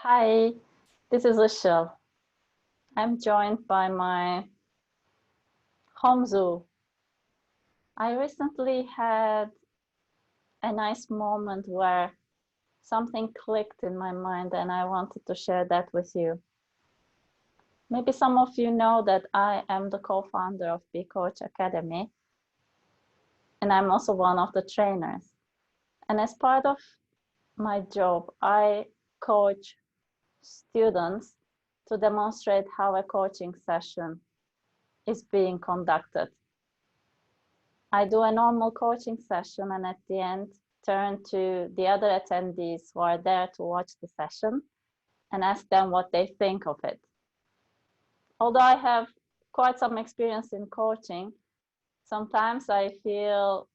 Hi, this is Ishil. I'm joined by my home zoo. I recently had a nice moment where something clicked in my mind and I wanted to share that with you. Maybe some of you know that I am the co-founder of Be Coach Academy, and I'm also one of the trainers. And as part of my job, I coach students to demonstrate how a coaching session is being conducted. I do a normal coaching session and at the end turn to the other attendees who are there to watch the session and ask them what they think of it. Although I have quite some experience in coaching, sometimes I feel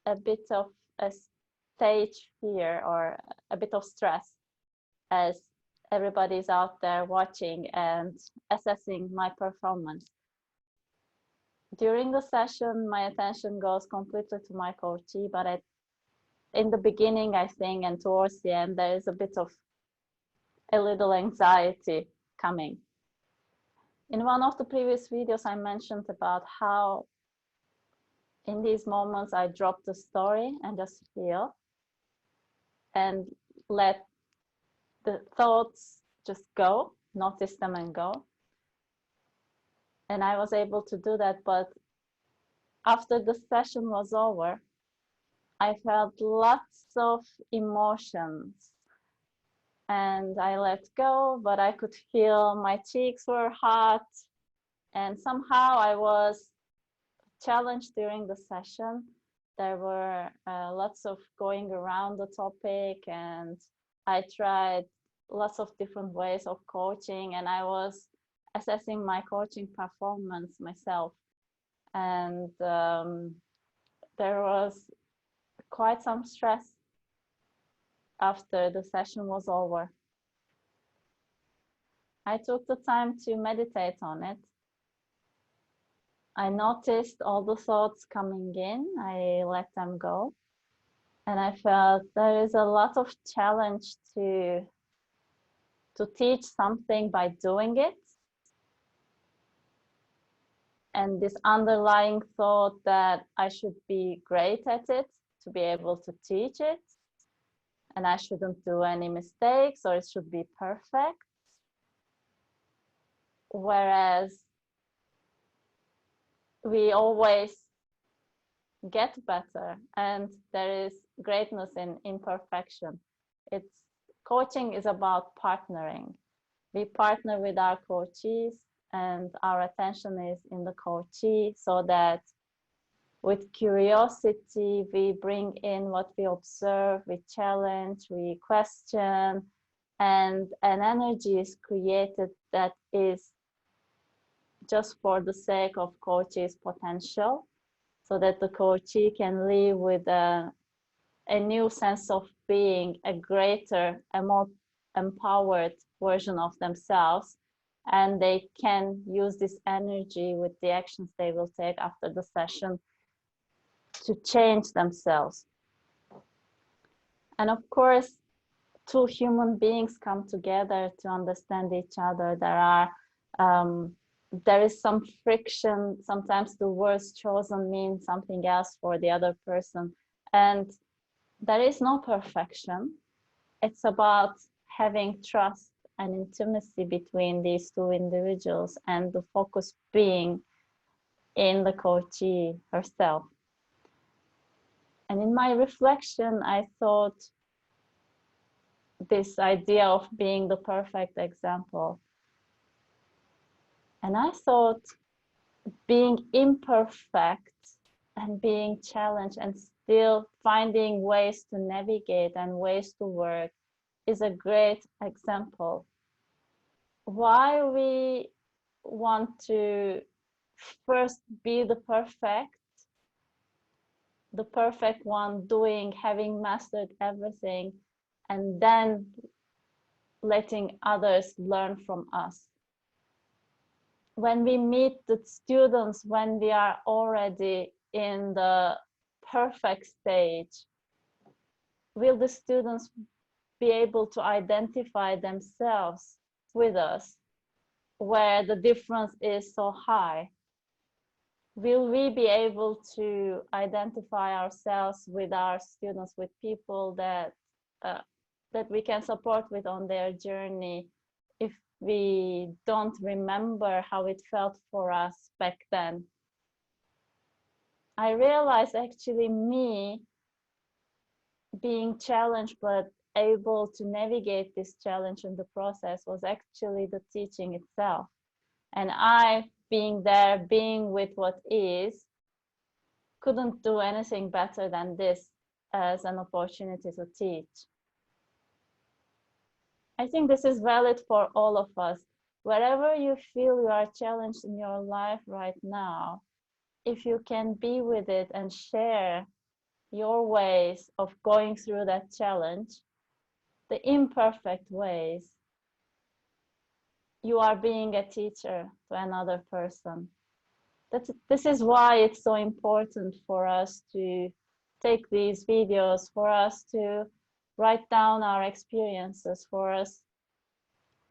a bit of a stage fear or a bit of stress as everybody's out there watching and assessing my performance. During the session, my attention goes completely to my coachee, but in the beginning, I think, and towards the end, there is a bit of a little anxiety coming. In one of the previous videos, I mentioned about how in these moments, I drop the story and just feel and let the thoughts just go, notice them and go. And I was able to do that, but after the session was over, I felt lots of emotions and I let go, but I could feel my cheeks were hot and somehow I was challenged during the session. There were lots of going around the topic and I tried lots of different ways of coaching and I was assessing my coaching performance myself. And there was quite some stress after the session was over. I took the time to meditate on it. I noticed all the thoughts coming in, I let them go. And I felt there is a lot of challenge to teach something by doing it. And this underlying thought that I should be great at it to be able to teach it. And I shouldn't do any mistakes or it should be perfect. Whereas we always get better and there is greatness in imperfection. Coaching is about partnering. We partner with our coachees and our attention is in the coachee so that with curiosity, we bring in what we observe, we challenge, we question, and an energy is created that is just for the sake of coachee's potential, so that the coachee can live with a new sense of being, a greater, a more empowered version of themselves, and they can use this energy with the actions they will take after the session to change themselves. And of course, two human beings come together to understand each other. There is some friction. Sometimes the words chosen mean something else for the other person. And there is no perfection. It's about having trust and intimacy between these two individuals and the focus being in the coachee herself. And in my reflection, I thought this idea of being the perfect example. And I thought being imperfect and being challenged and still finding ways to navigate and ways to work is a great example. Why we want to first be the perfect one, having mastered everything, and then letting others learn from us. When we meet the students, when we are already in the perfect stage, will the students be able to identify themselves with us, where the difference is so high? Will we be able to identify ourselves with our students, with people that that we can support with on their journey, if we don't remember how it felt for us back then? I realized actually me being challenged but able to navigate this challenge in the process was actually the teaching itself. And I, being there, being with what is, couldn't do anything better than this as an opportunity to teach. I think this is valid for all of us. Wherever you feel you are challenged in your life right now, if you can be with it and share your ways of going through that challenge, the imperfect ways, you are being a teacher to another person. This is why it's so important for us to take these videos, for us to write down our experiences, for us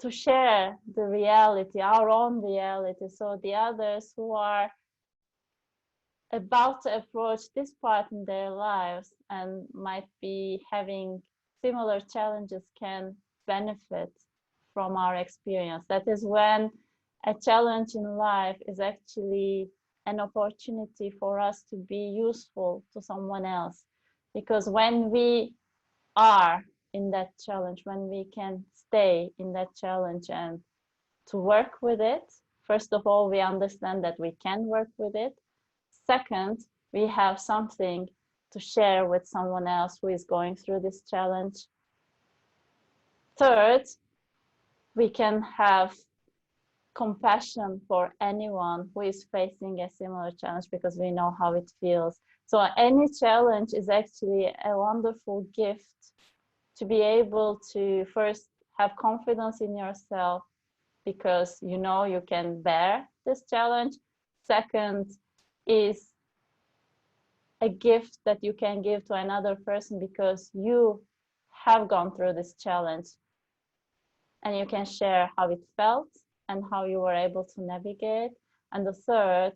to share the reality, our own reality, so the others who are about to approach this part in their lives and might be having similar challenges can benefit from our experience. That is when a challenge in life is actually an opportunity for us to be useful to someone else. Because when we are in that challenge, when we can stay in that challenge and to work with it, first of all, we understand that we can work with it. Second, we have something to share with someone else who is going through this challenge. Third, we can have compassion for anyone who is facing a similar challenge because we know how it feels. So any challenge is actually a wonderful gift to be able to first have confidence in yourself because you know you can bear this challenge. Second is a gift that you can give to another person because you have gone through this challenge and you can share how it felt and how you were able to navigate. And the third,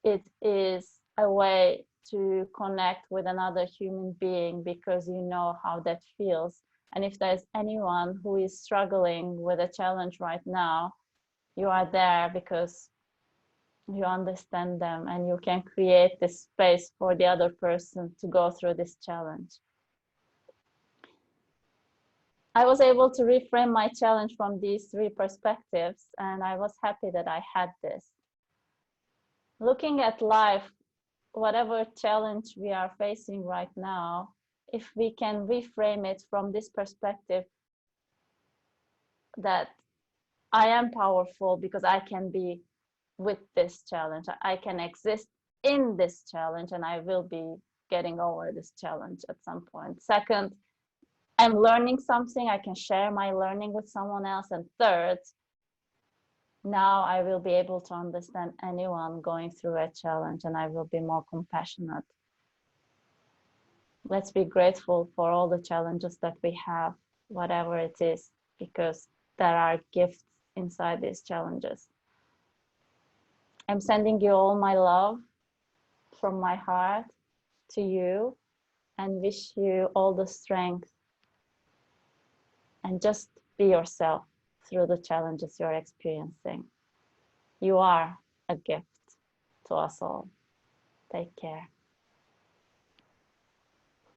it is a way to connect with another human being because you know how that feels. And if there's anyone who is struggling with a challenge right now, you are there because you understand them and you can create this space for the other person to go through this challenge. I was able to reframe my challenge from these three perspectives, and I was happy that I had this. Looking at life, whatever challenge we are facing right now, if we can reframe it from this perspective, that I am powerful because I can be with this challenge, I can exist in this challenge, and I will be getting over this challenge at some point. Second, I'm learning something, I can share my learning with someone else. And third, now I will be able to understand anyone going through a challenge and I will be more compassionate. Let's be grateful for all the challenges that we have, whatever it is, because there are gifts inside these challenges. I'm sending you all my love from my heart to you and wish you all the strength. And just be yourself through the challenges you're experiencing. You are a gift to us all. Take care.